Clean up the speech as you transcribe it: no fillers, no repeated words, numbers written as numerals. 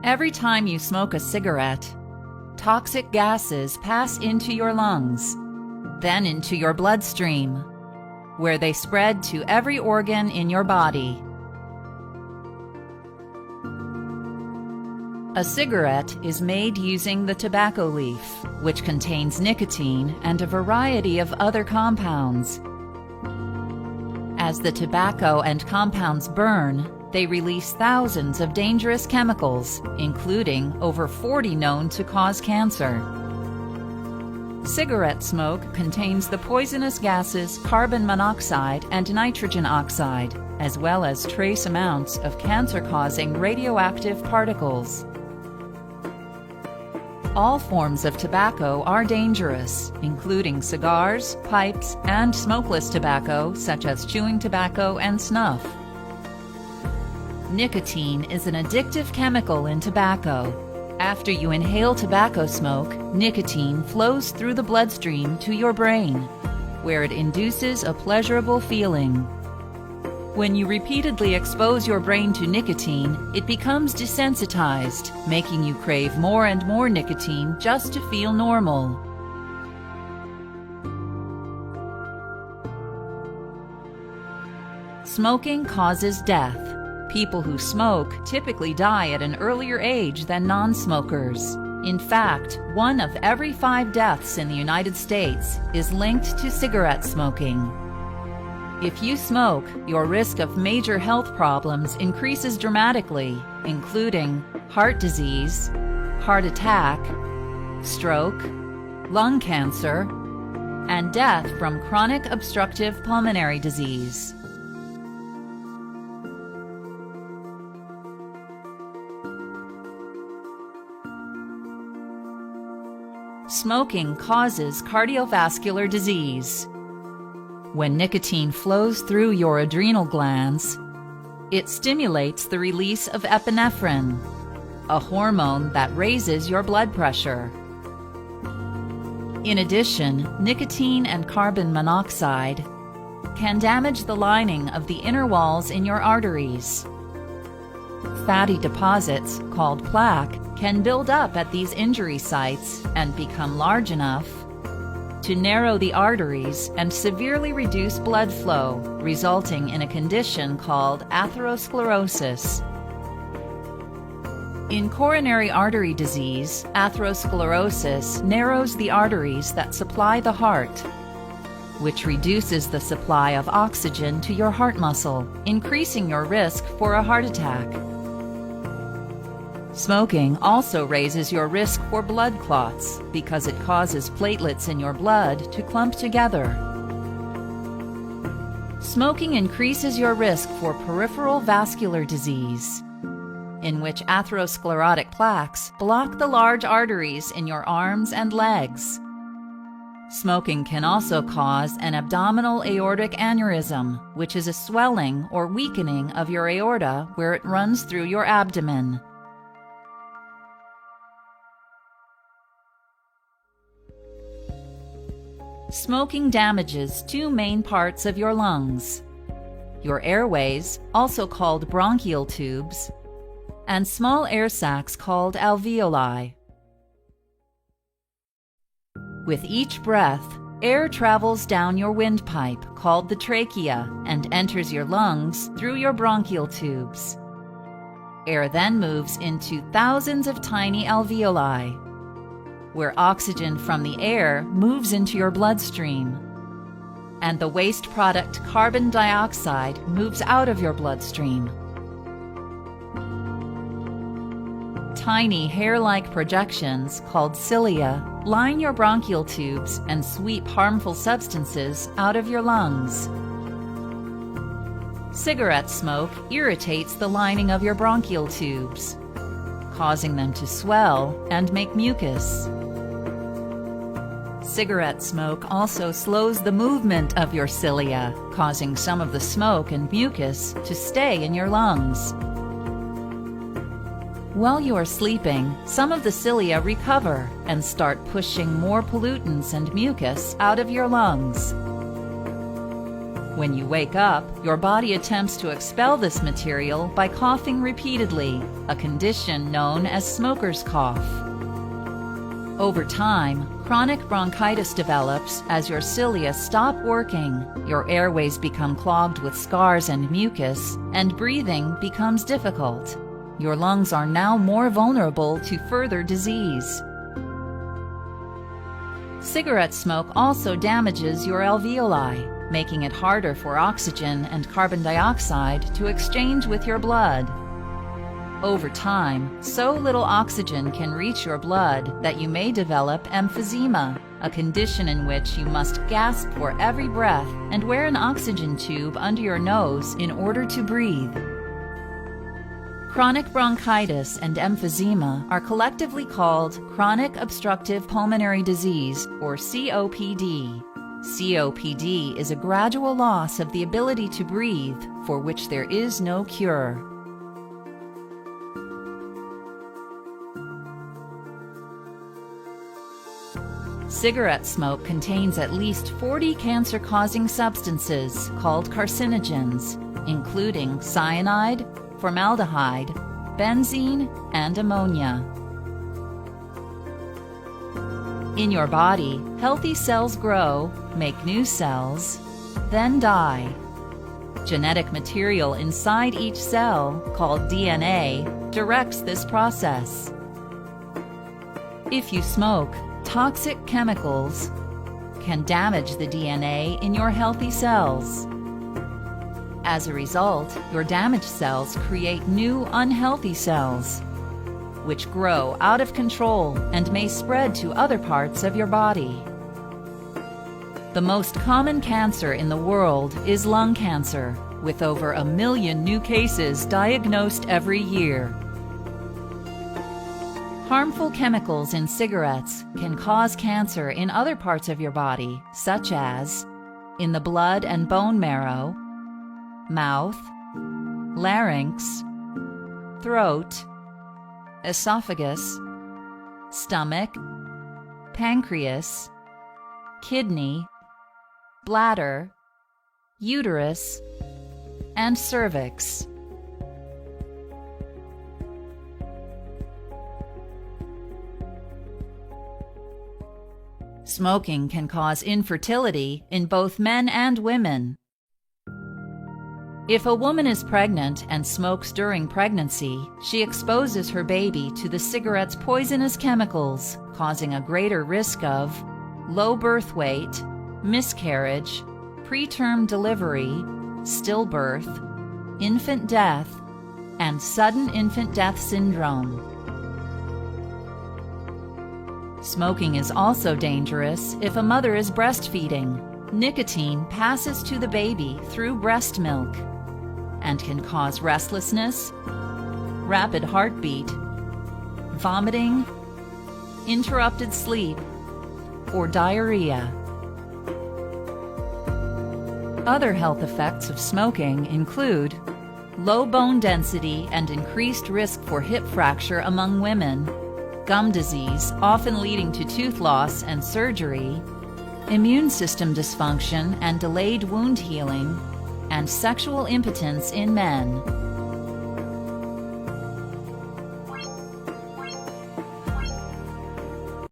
Every time you smoke a cigarette, toxic gases pass into your lungs, then into your bloodstream, where they spread to every organ in your body. A cigarette is made using the tobacco leaf, which contains nicotine and a variety of other compounds. As the tobacco and compounds burn, they release thousands of dangerous chemicals, including over 40 known to cause cancer. Cigarette smoke contains the poisonous gases carbon monoxide and nitrogen oxide, as well as trace amounts of cancer-causing radioactive particles. All forms of tobacco are dangerous, including cigars, pipes, and smokeless tobacco such as chewing tobacco and snuff. Nicotine is an addictive chemical in tobacco. After you inhale tobacco smoke, nicotine flows through the bloodstream to your brain, where it induces a pleasurable feeling. When you repeatedly expose your brain to nicotine, it becomes desensitized, making you crave more and more nicotine just to feel normal. Smoking causes death. People who smoke typically die at an earlier age than non-smokers. In fact, 1 of every 5 deaths in the United States is linked to cigarette smoking. If you smoke, your risk of major health problems increases dramatically, including heart disease, heart attack, stroke, lung cancer, and death from chronic obstructive pulmonary disease. Smoking causes cardiovascular disease. When nicotine flows through your adrenal glands, it stimulates the release of epinephrine, a hormone that raises your blood pressure. In addition, nicotine and carbon monoxide can damage the lining of the inner walls in your arteries. Fatty deposits, called plaque, can build up at these injury sites and become large enough to narrow the arteries and severely reduce blood flow, resulting in a condition called atherosclerosis. In coronary artery disease, atherosclerosis narrows the arteries that supply the heart, which reduces the supply of oxygen to your heart muscle, increasing your risk for a heart attack. Smoking also raises your risk for blood clots because it causes platelets in your blood to clump together. Smoking increases your risk for peripheral vascular disease, in which atherosclerotic plaques block the large arteries in your arms and legs. Smoking can also cause an abdominal aortic aneurysm, which is a swelling or weakening of your aorta where it runs through your abdomen. Smoking damages 2 main parts of your lungs: your airways, also called bronchial tubes, and small air sacs called alveoli. With each breath, air travels down your windpipe, called the trachea, and enters your lungs through your bronchial tubes. Air then moves into thousands of tiny alveoli, where oxygen from the air moves into your bloodstream, and the waste product carbon dioxide moves out of your bloodstream. Tiny hair-like projections, called cilia, line your bronchial tubes and sweep harmful substances out of your lungs. Cigarette smoke irritates the lining of your bronchial tubes, causing them to swell and make mucus. Cigarette smoke also slows the movement of your cilia, causing some of the smoke and mucus to stay in your lungs. While you are sleeping, some of the cilia recover and start pushing more pollutants and mucus out of your lungs. When you wake up, your body attempts to expel this material by coughing repeatedly, a condition known as smoker's cough. Over time, chronic bronchitis develops as your cilia stop working, your airways become clogged with scars and mucus, and breathing becomes difficult. Your lungs are now more vulnerable to further disease. Cigarette smoke also damages your alveoli, making it harder for oxygen and carbon dioxide to exchange with your blood. Over time, so little oxygen can reach your blood that you may develop emphysema, a condition in which you must gasp for every breath and wear an oxygen tube under your nose in order to breathe. Chronic bronchitis and emphysema are collectively called chronic obstructive pulmonary disease, or COPD. COPD is a gradual loss of the ability to breathe, for which there is no cure. Cigarette smoke contains at least 40 cancer-causing substances called carcinogens, including cyanide, formaldehyde, benzene, and ammonia. In your body, healthy cells grow, make new cells, then die. Genetic material inside each cell, called DNA, directs this process. If you smoke, toxic chemicals can damage the DNA in your healthy cells. As a result, your damaged cells create new unhealthy cells, which grow out of control and may spread to other parts of your body. The most common cancer in the world is lung cancer, with over 1 million new cases diagnosed every year. Harmful chemicals in cigarettes can cause cancer in other parts of your body, such as in the blood and bone marrow, mouth, larynx, throat, esophagus, stomach, pancreas, kidney, bladder, uterus, and cervix. Smoking can cause infertility in both men and women. If a woman is pregnant and smokes during pregnancy, she exposes her baby to the cigarette's poisonous chemicals, causing a greater risk of low birth weight, miscarriage, preterm delivery, stillbirth, infant death, and sudden infant death syndrome. Smoking is also dangerous if a mother is breastfeeding. Nicotine passes to the baby through breast milk and can cause restlessness, rapid heartbeat, vomiting, interrupted sleep, or diarrhea. Other health effects of smoking include low bone density and increased risk for hip fracture among women, gum disease, often leading to tooth loss and surgery, immune system dysfunction and delayed wound healing, and sexual impotence in men.